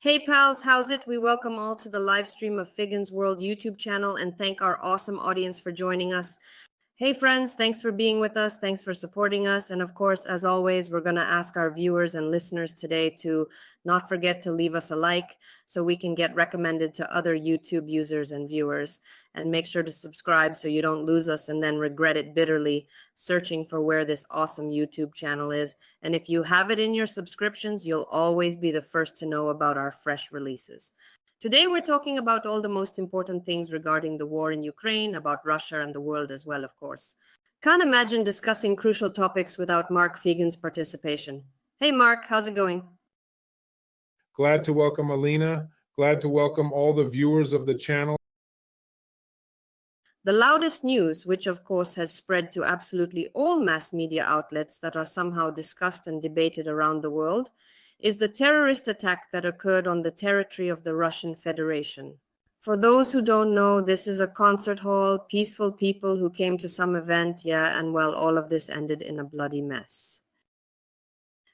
Hey pals, how's it? We welcome all to the live stream of Feygin's World YouTube channel and thank our awesome audience for joining us. Hey friends, thanks for being with us. Thanks for supporting us. And of course, as always, we're going to ask our viewers and listeners today to not forget to leave us a like so we can get recommended to other YouTube users and viewers. And make sure to subscribe so you don't lose us and then regret it bitterly searching for where this awesome YouTube channel is. And if you have it in your subscriptions, you'll always be the first to know about our fresh releases. Today, we're talking about all the most important things regarding the war in Ukraine, about Russia and the world as well, of course. Can't imagine discussing crucial topics without Mark Feygin's participation. Hey, Mark, how's it going? Glad to welcome Alyona. Glad to welcome all the viewers of the channel. The loudest news, which of course has spread to absolutely all mass media outlets that are somehow discussed and debated around the world, is the terrorist attack that occurred on the territory of the Russian Federation. For those who don't know, this is a concert hall, peaceful people who came to some event, and well, all of this ended in a bloody mess.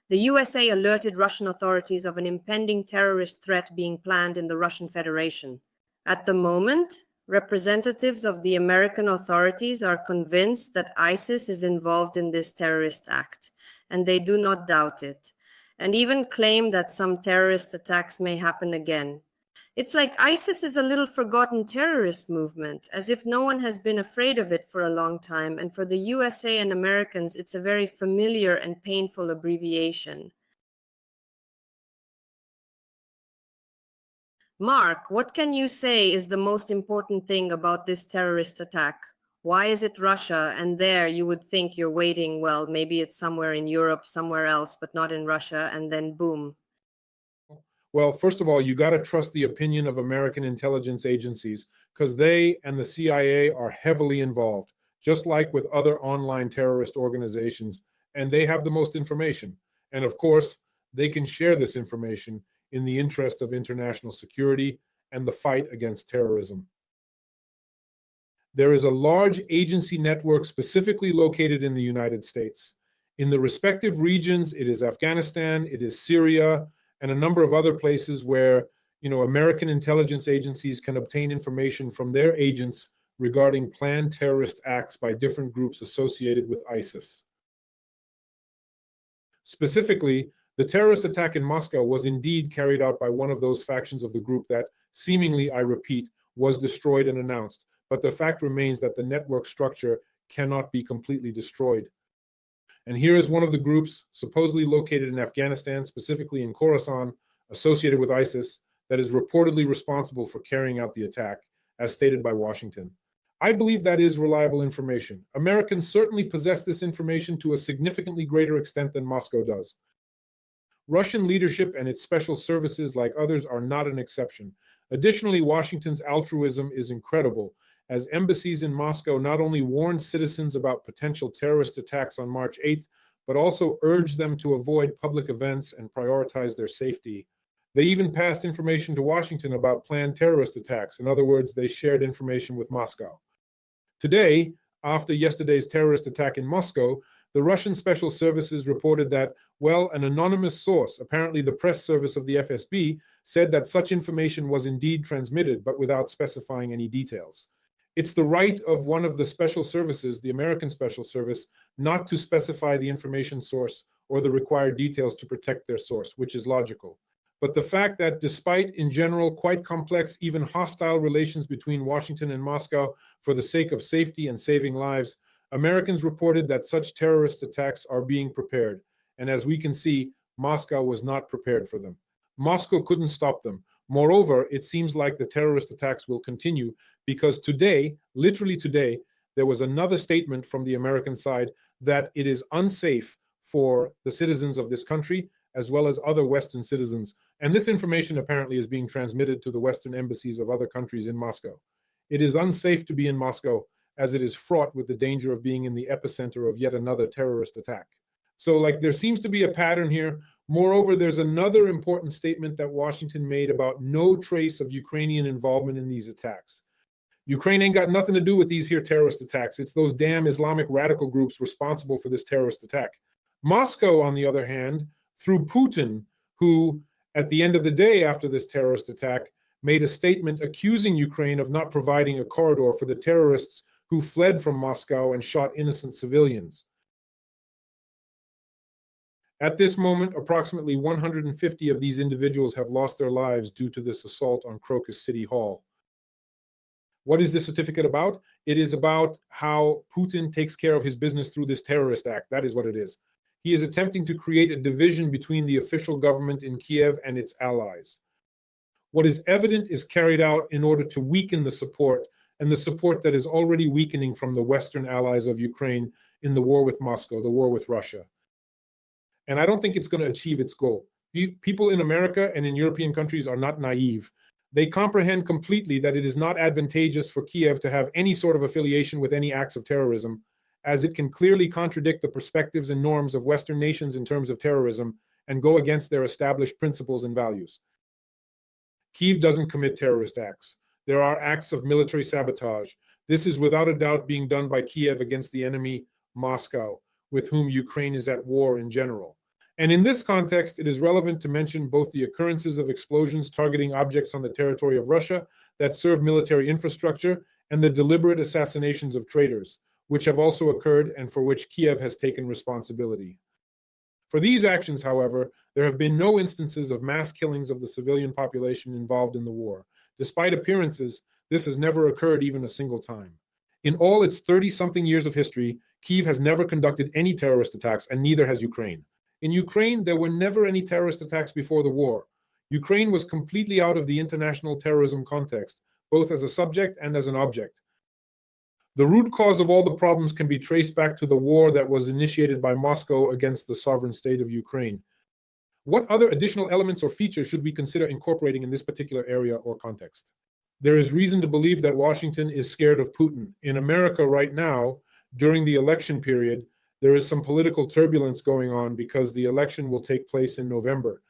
The USA alerted Russian authorities of an impending terrorist threat being planned in the Russian Federation. At the moment, representatives of the American authorities are convinced that ISIS is involved in this terrorist act, and they do not doubt it, and even claim that some terrorist attacks may happen again. It's like ISIS is a little forgotten terrorist movement, as if no one has been afraid of it for a long time, and for the USA and Americans, it's a very familiar and painful abbreviation. Mark, what can you say is the most important thing about this terrorist attack? Why is it Russia? And there you would think you're waiting, well, maybe it's somewhere in Europe, somewhere else, but not in Russia, and then boom. Well, first of all, you got to trust the opinion of American intelligence agencies because they and the CIA are heavily involved, just like with other online terrorist organizations, and they have the most information. And of course, they can share this information in the interest of international security and the fight against terrorism. There is a large agency network specifically located in the United States. In the respective regions, it is Afghanistan, it is Syria, and a number of other places where, American intelligence agencies can obtain information from their agents regarding planned terrorist acts by different groups associated with ISIS. Specifically, the terrorist attack in Moscow was indeed carried out by one of those factions of the group that, seemingly, I repeat, was destroyed and announced. But the fact remains that the network structure cannot be completely destroyed. And here is one of the groups supposedly located in Afghanistan, specifically in Khorasan, associated with ISIS, that is reportedly responsible for carrying out the attack, as stated by Washington. I believe that is reliable information. Americans certainly possess this information to a significantly greater extent than Moscow does. Russian leadership and its special services, like others, are not an exception. Additionally, Washington's altruism is incredible, as embassies in Moscow not only warned citizens about potential terrorist attacks on March 8th, but also urged them to avoid public events and prioritize their safety. They even passed information to Washington about planned terrorist attacks. In other words, they shared information with Moscow. Today, after yesterday's terrorist attack in Moscow, the Russian special services reported that, an anonymous source, apparently the press service of the FSB, said that such information was indeed transmitted, but without specifying any details. It's the right of one of the special services, the American Special Service, not to specify the information source or the required details to protect their source, which is logical. But the fact that despite, in general, quite complex, even hostile relations between Washington and Moscow for the sake of safety and saving lives, Americans reported that such terrorist attacks are being prepared. And as we can see, Moscow was not prepared for them. Moscow couldn't stop them. Moreover, it seems like the terrorist attacks will continue because today, literally today, there was another statement from the American side that it is unsafe for the citizens of this country as well as other Western citizens. And this information apparently is being transmitted to the Western embassies of other countries in Moscow. It is unsafe to be in Moscow as it is fraught with the danger of being in the epicenter of yet another terrorist attack. So there seems to be a pattern here. Moreover, there's another important statement that Washington made about no trace of Ukrainian involvement in these attacks. Ukraine ain't got nothing to do with these here terrorist attacks. It's those damn Islamic radical groups responsible for this terrorist attack. Moscow, on the other hand, through Putin, who at the end of the day after this terrorist attack, made a statement accusing Ukraine of not providing a corridor for the terrorists who fled from Moscow and shot innocent civilians. At this moment, approximately 150 of these individuals have lost their lives due to this assault on Crocus City Hall. What is this certificate about? It is about how Putin takes care of his business through this terrorist act. That is what it is. He is attempting to create a division between the official government in Kiev and its allies. What is evident is carried out in order to weaken the support, and the support that is already weakening from the Western allies of Ukraine in the war with Moscow, the war with Russia. And I don't think it's going to achieve its goal. People in America and in European countries are not naive. They comprehend completely that it is not advantageous for Kiev to have any sort of affiliation with any acts of terrorism, as it can clearly contradict the perspectives and norms of Western nations in terms of terrorism and go against their established principles and values. Kiev doesn't commit terrorist acts. There are acts of military sabotage. This is without a doubt being done by Kiev against the enemy, Moscow, with whom Ukraine is at war in general. And in this context, it is relevant to mention both the occurrences of explosions targeting objects on the territory of Russia that serve military infrastructure and the deliberate assassinations of traitors, which have also occurred and for which Kiev has taken responsibility. For these actions, however, there have been no instances of mass killings of the civilian population involved in the war. Despite appearances, this has never occurred even a single time. In all its 30-something years of history, Kiev has never conducted any terrorist attacks, and neither has Ukraine. In Ukraine, there were never any terrorist attacks before the war. Ukraine was completely out of the international terrorism context, both as a subject and as an object. The root cause of all the problems can be traced back to the war that was initiated by Moscow against the sovereign state of Ukraine. What other additional elements or features should we consider incorporating in this particular area or context? There is reason to believe that Washington is scared of Putin. In America right now, during the election period, there is some political turbulence going on because the election will take place in November.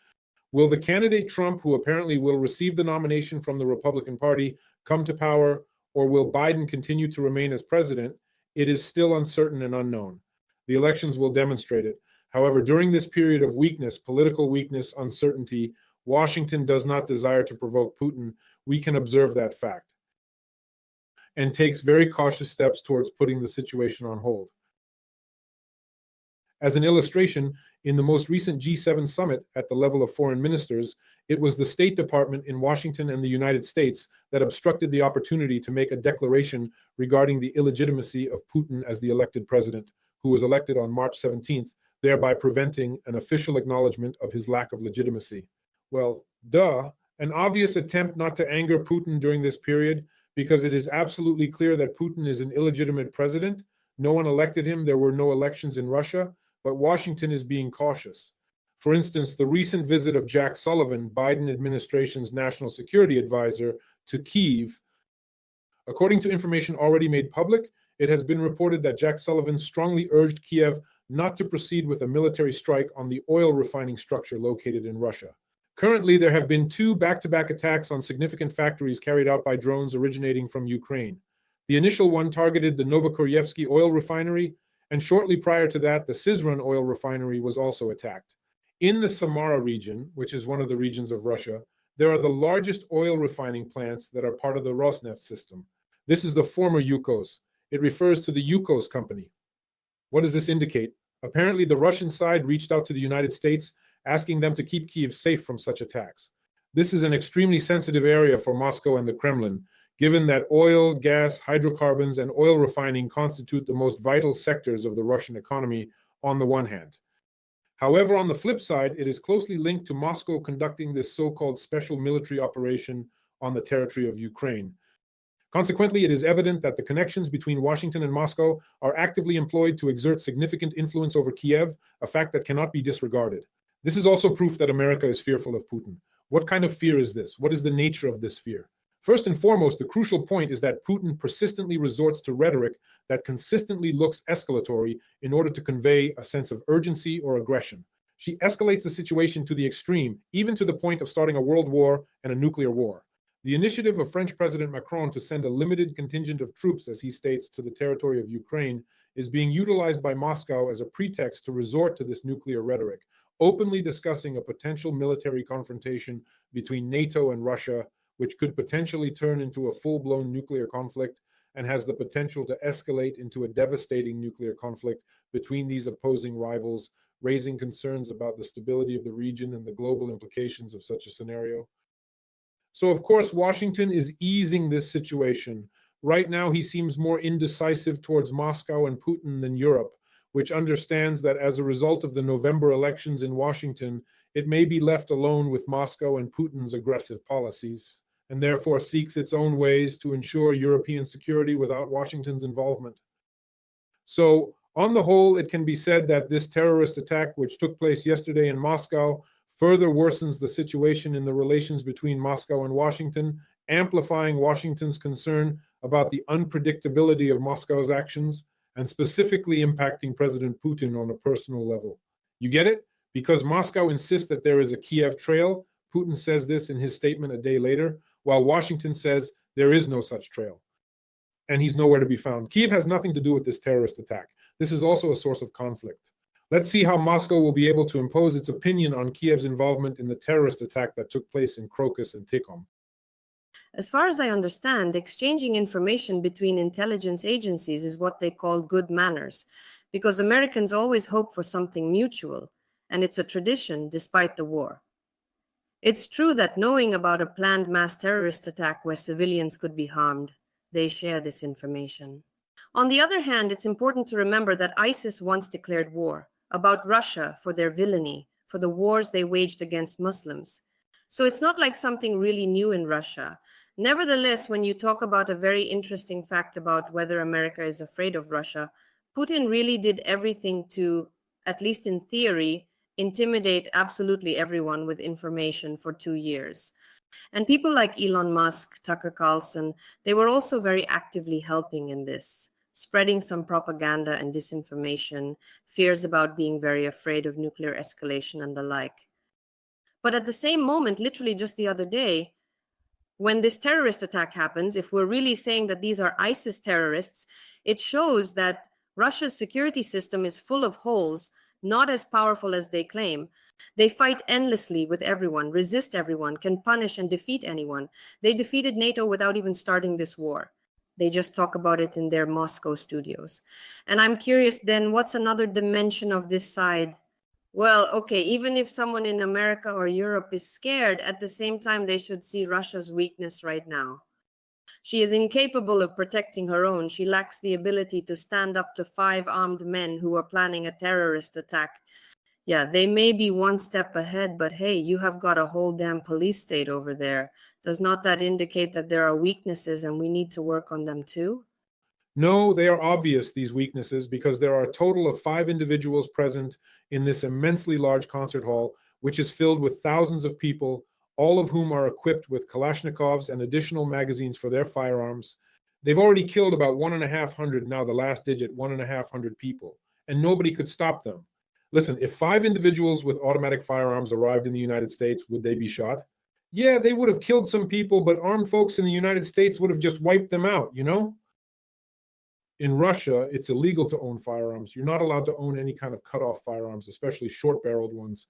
Will the candidate Trump, who apparently will receive the nomination from the Republican Party, come to power, or will Biden continue to remain as president? It is still uncertain and unknown. The elections will demonstrate it. However, during this period of weakness, political weakness, uncertainty, Washington does not desire to provoke Putin. We can observe that fact, and takes very cautious steps towards putting the situation on hold. As an illustration, in the most recent G7 summit at the level of foreign ministers, it was the State Department in Washington and the United States that obstructed the opportunity to make a declaration regarding the illegitimacy of Putin as the elected president, who was elected on March 17th, thereby preventing an official acknowledgement of his lack of legitimacy. Well, an obvious attempt not to anger Putin during this period, because it is absolutely clear that Putin is an illegitimate president. No one elected him. There were no elections in Russia. But Washington is being cautious. For instance, the recent visit of Jack Sullivan, Biden administration's national security advisor, to Kyiv. According to information already made public, it has been reported that Jack Sullivan strongly urged Kiev not to proceed with a military strike on the oil refining structure located in Russia. Currently, there have been 2 back-to-back attacks on significant factories carried out by drones originating from Ukraine. The initial one targeted the Novokoryevsky oil refinery, and shortly prior to that, the Syzran oil refinery was also attacked. In the Samara region, which is one of the regions of Russia, there are the largest oil refining plants that are part of the Rosneft system. This is the former Yukos. It refers to the Yukos company. What does this indicate? Apparently, the Russian side reached out to the United States, asking them to keep Kyiv safe from such attacks. This is an extremely sensitive area for Moscow and the Kremlin, given that oil, gas, hydrocarbons, and oil refining constitute the most vital sectors of the Russian economy on the one hand. However, on the flip side, it is closely linked to Moscow conducting this so-called special military operation on the territory of Ukraine. Consequently, it is evident that the connections between Washington and Moscow are actively employed to exert significant influence over Kiev, a fact that cannot be disregarded. This is also proof that America is fearful of Putin. What kind of fear is this? What is the nature of this fear? First and foremost, the crucial point is that Putin persistently resorts to rhetoric that consistently looks escalatory in order to convey a sense of urgency or aggression. She escalates the situation to the extreme, even to the point of starting a world war and a nuclear war. The initiative of French President Macron to send a limited contingent of troops, as he states, to the territory of Ukraine is being utilized by Moscow as a pretext to resort to this nuclear rhetoric, openly discussing a potential military confrontation between NATO and Russia, which could potentially turn into a full-blown nuclear conflict and has the potential to escalate into a devastating nuclear conflict between these opposing rivals, raising concerns about the stability of the region and the global implications of such a scenario. So, of course, Washington is easing this situation. Right now, he seems more indecisive towards Moscow and Putin than Europe, which understands that as a result of the November elections in Washington, it may be left alone with Moscow and Putin's aggressive policies, and therefore seeks its own ways to ensure European security without Washington's involvement. So, on the whole, it can be said that this terrorist attack, which took place yesterday in Moscow, further worsens the situation in the relations between Moscow and Washington, amplifying Washington's concern about the unpredictability of Moscow's actions, and specifically impacting President Putin on a personal level. You get it? Because Moscow insists that there is a Kiev trail, Putin says this in his statement a day later, while Washington says there is no such trail, and he's nowhere to be found. Kiev has nothing to do with this terrorist attack. This is also a source of conflict. Let's see how Moscow will be able to impose its opinion on Kiev's involvement in the terrorist attack that took place in Crocus and Tikhom. As far as I understand, exchanging information between intelligence agencies is what they call good manners, because Americans always hope for something mutual, and it's a tradition despite the war. It's true that knowing about a planned mass terrorist attack where civilians could be harmed, they share this information. On the other hand, it's important to remember that ISIS once declared war about Russia for their villainy, for the wars they waged against Muslims. So it's not like something really new in Russia. Nevertheless, when you talk about a very interesting fact about whether America is afraid of Russia, Putin really did everything to, at least in theory, intimidate absolutely everyone with information for 2 years. And people like Elon Musk, Tucker Carlson, they were also very actively helping in this, spreading some propaganda and disinformation, fears about being very afraid of nuclear escalation and the like. But at the same moment, literally just the other day, when this terrorist attack happens, if we're really saying that these are ISIS terrorists, it shows that Russia's security system is full of holes, not as powerful as they claim. They fight endlessly with everyone, resist everyone, can punish and defeat anyone. They defeated NATO without even starting this war. They just talk about it in their Moscow studios. And I'm curious then, what's another dimension of this side? Well, okay, even if someone in America or Europe is scared, at the same time, they should see Russia's weakness right now. She is incapable of protecting her own. She lacks the ability to stand up to 5 armed men who are planning a terrorist attack. Yeah, they may be one step ahead, but hey, you have got a whole damn police state over there. Does not that indicate that there are weaknesses and we need to work on them too? No, they are obvious, these weaknesses, because there are a total of 5 individuals present in this immensely large concert hall, which is filled with thousands of people, all of whom are equipped with Kalashnikovs and additional magazines for their firearms. They've already killed about 1,500, now the last digit, 1,500 people, and nobody could stop them. Listen, if 5 individuals with automatic firearms arrived in the United States, would they be shot? Yeah, they would have killed some people, but armed folks in the United States would have just wiped them out, you know? In Russia, it's illegal to own firearms. You're not allowed to own any kind of cut-off firearms, especially short-barreled ones.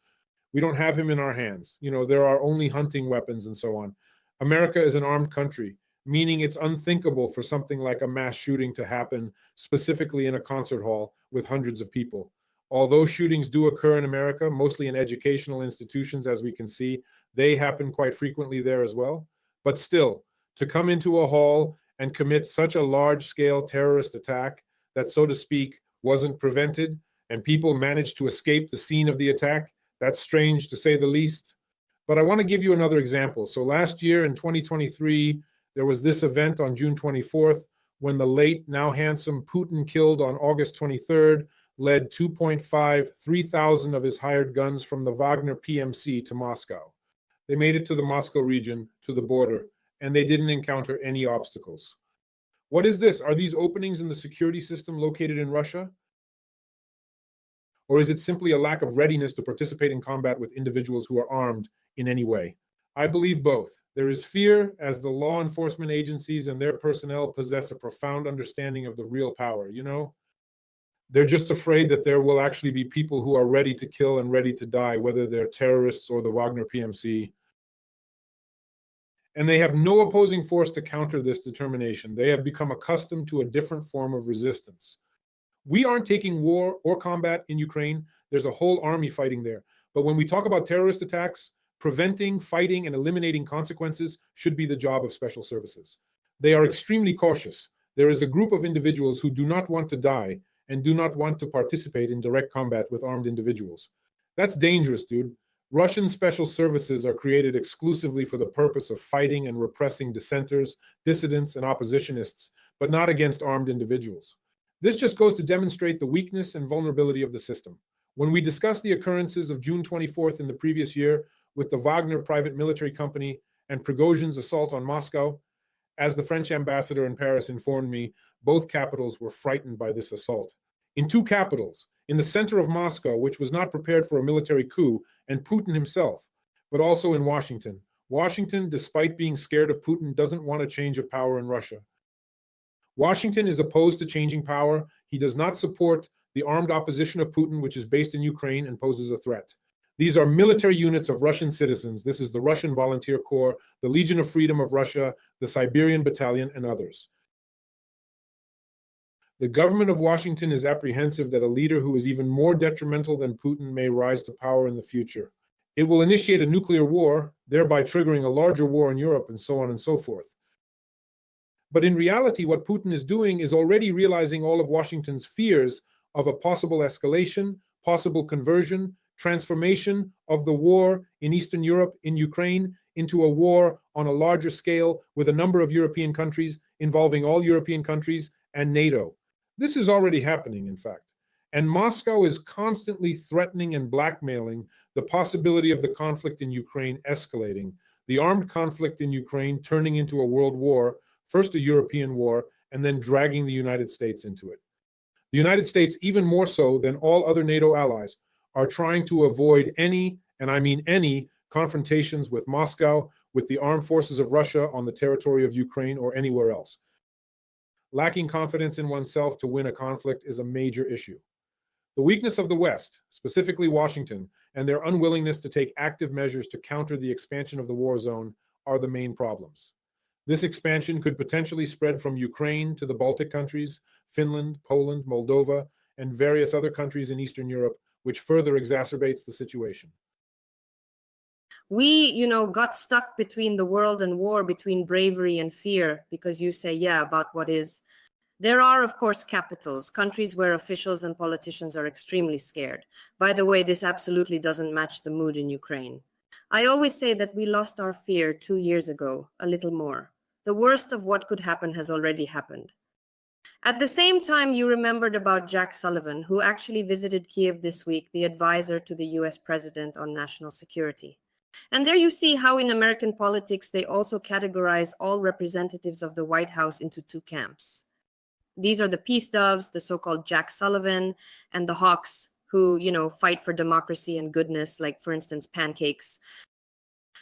We don't have him in our hands. You know, there are only hunting weapons and so on. America is an armed country, meaning it's unthinkable for something like a mass shooting to happen, specifically in a concert hall with hundreds of people. Although shootings do occur in America, mostly in educational institutions, as we can see, they happen quite frequently there as well. But still, to come into a hall and commit such a large-scale terrorist attack that, so to speak, wasn't prevented, and people managed to escape the scene of the attack, that's strange to say the least. But I want to give you another example. So last year in 2023, there was this event on June 24th when the late, now handsome Putin, killed on August 23rd, led 3,000 of his hired guns from the Wagner PMC to Moscow. They made it to the Moscow region, to the border, and they didn't encounter any obstacles. What is this? Are these openings in the security system located in Russia? Or is it simply a lack of readiness to participate in combat with individuals who are armed in any way? I believe both. There is fear, as the law enforcement agencies and their personnel possess a profound understanding of the real power, you know? They're just afraid that there will actually be people who are ready to kill and ready to die, whether they're terrorists or the Wagner PMC. And they have no opposing force to counter this determination. They have become accustomed to a different form of resistance. We aren't taking war or combat in Ukraine. There's a whole army fighting there. But when we talk about terrorist attacks, preventing, fighting, and eliminating consequences should be the job of special services. They are extremely cautious. There is a group of individuals who do not want to die and do not want to participate in direct combat with armed individuals. That's dangerous, dude. Russian special services are created exclusively for the purpose of fighting and repressing dissenters, dissidents, and oppositionists, but not against armed individuals. This just goes to demonstrate the weakness and vulnerability of the system. When we discussed the occurrences of June 24th in the previous year with the Wagner private military company and Prigozhin's assault on Moscow, as the French ambassador in Paris informed me, both capitals were frightened by this assault. In two capitals, in the center of Moscow, which was not prepared for a military coup, and Putin himself, but also in Washington. Washington, despite being scared of Putin, doesn't want a change of power in Russia. Washington is opposed to changing power. He does not support the armed opposition of Putin, which is based in Ukraine and poses a threat. These are military units of Russian citizens. This is the Russian Volunteer Corps, the Legion of Freedom of Russia, the Siberian Battalion, and others. The government of Washington is apprehensive that a leader who is even more detrimental than Putin may rise to power in the future. It will initiate a nuclear war, thereby triggering a larger war in Europe, and so on and so forth. But in reality, what Putin is doing is already realizing all of Washington's fears of a possible escalation, possible conversion, transformation of the war in Eastern Europe, in Ukraine, into a war on a larger scale with a number of European countries, involving all European countries and NATO. This is already happening, in fact. And Moscow is constantly threatening and blackmailing the possibility of the conflict in Ukraine escalating, the armed conflict in Ukraine turning into a world war, first a European war, and then dragging the United States into it. The United States, even more so than all other NATO allies, are trying to avoid any, and I mean any, confrontations with Moscow, with the armed forces of Russia on the territory of Ukraine or anywhere else. Lacking confidence in oneself to win a conflict is a major issue. The weakness of the West, specifically Washington, and their unwillingness to take active measures to counter the expansion of the war zone are the main problems. This expansion could potentially spread from Ukraine to the Baltic countries, Finland, Poland, Moldova, and various other countries in Eastern Europe, which further exacerbates the situation. We, got stuck between the world and war, between bravery and fear, because you say, yeah, about what is. There are, of course, capitals, countries where officials and politicians are extremely scared. By the way, this absolutely doesn't match the mood in Ukraine. I always say that we lost our fear 2 years ago, a little more. The worst of what could happen has already happened. At the same time, you remembered about Jack Sullivan, who actually visited Kiev this week, the advisor to the US president on national security. And there you see how in American politics, they also categorize all representatives of the White House into two camps. These are the peace doves, the so-called Jack Sullivan, and the hawks who, fight for democracy and goodness, like, for instance, pancakes.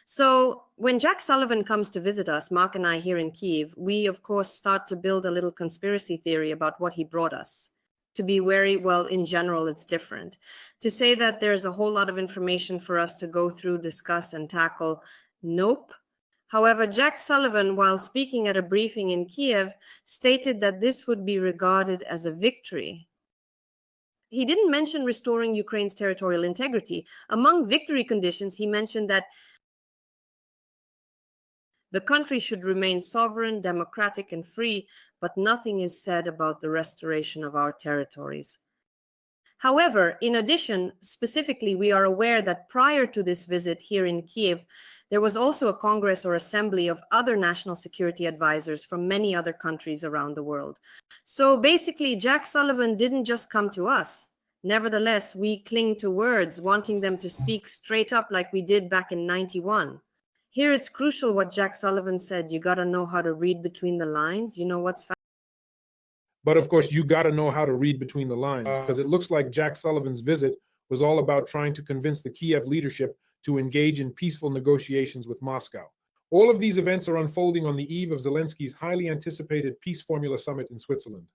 So when Jack Sullivan comes to visit us, Mark and I here in Kiev, we, of course, start to build a little conspiracy theory about what he brought us. To be wary, well, in general, it's different. To say that there's a whole lot of information for us to go through, discuss, and tackle, nope. However, Jack Sullivan, while speaking at a briefing in Kiev, stated that this would be regarded as a victory. He didn't mention restoring Ukraine's territorial integrity. Among victory conditions, he mentioned that the country should remain sovereign, democratic, and free, but nothing is said about the restoration of our territories. However, in addition, specifically, we are aware that prior to this visit here in Kiev, there was also a congress or assembly of other national security advisors from many other countries around the world. So basically, Jack Sullivan didn't just come to us. Nevertheless, we cling to words, wanting them to speak straight up like we did back in '91. Here it's crucial what Jack Sullivan said. You got to know how to read between the lines. You know what's But of course, you got to know how to read between the lines, because it looks like Jack Sullivan's visit was all about trying to convince the Kiev leadership to engage in peaceful negotiations with Moscow. All of these events are unfolding on the eve of Zelensky's highly anticipated Peace Formula Summit in Switzerland.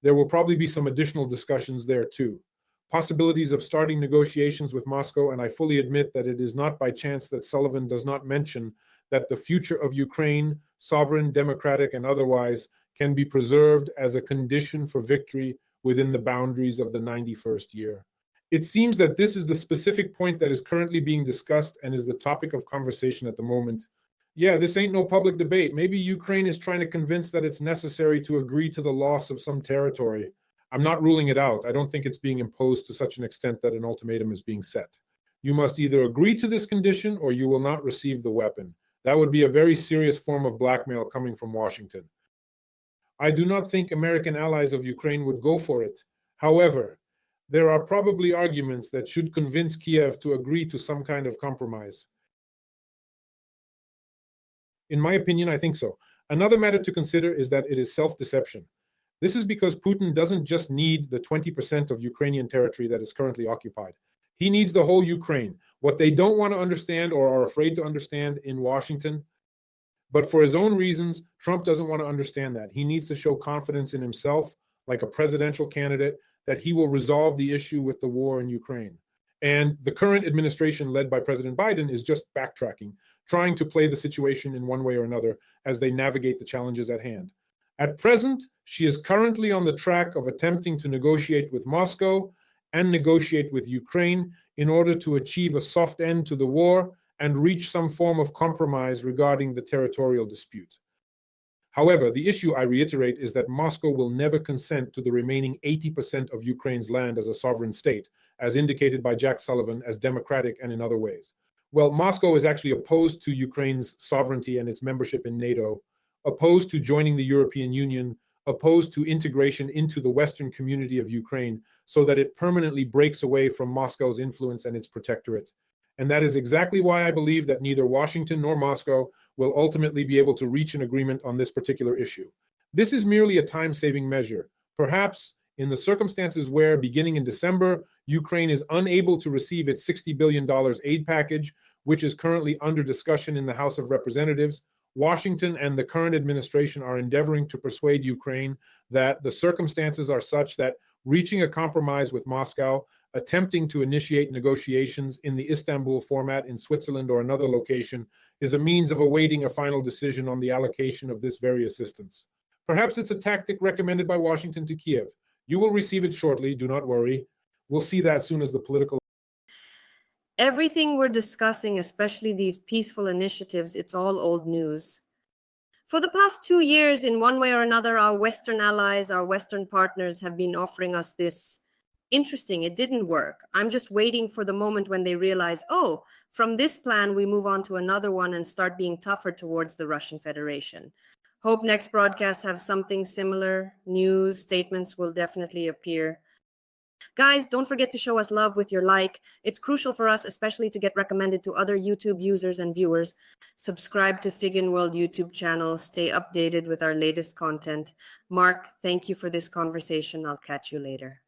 there will probably be some additional discussions there too. Possibilities of starting negotiations with Moscow, and I fully admit that it is not by chance that Sullivan does not mention that the future of Ukraine, sovereign, democratic, and otherwise, can be preserved as a condition for victory within the boundaries of the 91st year. It seems that this is the specific point that is currently being discussed and is the topic of conversation at the moment. Yeah, this ain't no public debate. Maybe Ukraine is trying to convince that it's necessary to agree to the loss of some territory. I'm not ruling it out. I don't think it's being imposed to such an extent that an ultimatum is being set. You must either agree to this condition or you will not receive the weapon. That would be a very serious form of blackmail coming from Washington. I do not think American allies of Ukraine would go for it. However, there are probably arguments that should convince Kiev to agree to some kind of compromise. In my opinion, I think so. Another matter to consider is that it is self-deception. This is because Putin doesn't just need the 20% of Ukrainian territory that is currently occupied. He needs the whole Ukraine. What they don't want to understand or are afraid to understand in Washington, but for his own reasons, Trump doesn't want to understand that. He needs to show confidence in himself, like a presidential candidate, that he will resolve the issue with the war in Ukraine. And the current administration led by President Biden is just backtracking, trying to play the situation in one way or another as they navigate the challenges at hand. At present, she is currently on the track of attempting to negotiate with Moscow and negotiate with Ukraine in order to achieve a soft end to the war and reach some form of compromise regarding the territorial dispute. However, the issue, I reiterate, is that Moscow will never consent to the remaining 80% of Ukraine's land as a sovereign state, as indicated by Jack Sullivan as democratic and in other ways. Well, Moscow is actually opposed to Ukraine's sovereignty and its membership in NATO, opposed to joining the European Union, opposed to integration into the Western community of Ukraine, so that it permanently breaks away from Moscow's influence and its protectorate. And that is exactly why I believe that neither Washington nor Moscow will ultimately be able to reach an agreement on this particular issue. This is merely a time-saving measure. Perhaps in the circumstances where, beginning in December, Ukraine is unable to receive its $60 billion aid package, which is currently under discussion in the House of Representatives, Washington and the current administration are endeavoring to persuade Ukraine that the circumstances are such that reaching a compromise with Moscow, attempting to initiate negotiations in the Istanbul format in Switzerland or another location, is a means of awaiting a final decision on the allocation of this very assistance. Perhaps it's a tactic recommended by Washington to Kiev. You will receive it shortly, do not worry. We'll see that soon as the political... Everything we're discussing, especially these peaceful initiatives, it's all old news. For the past 2 years, in one way or another, our Western allies, our Western partners have been offering us this. Interesting, it didn't work. I'm just waiting for the moment when they realize, oh, from this plan, we move on to another one and start being tougher towards the Russian Federation. Hope next broadcasts have something similar. News, statements will definitely appear. Guys, don't forget to show us love with your like. It's crucial for us, especially to get recommended to other YouTube users and viewers. Subscribe to Feygin World YouTube channel. Stay updated with our latest content. Mark, thank you for this conversation. I'll catch you later.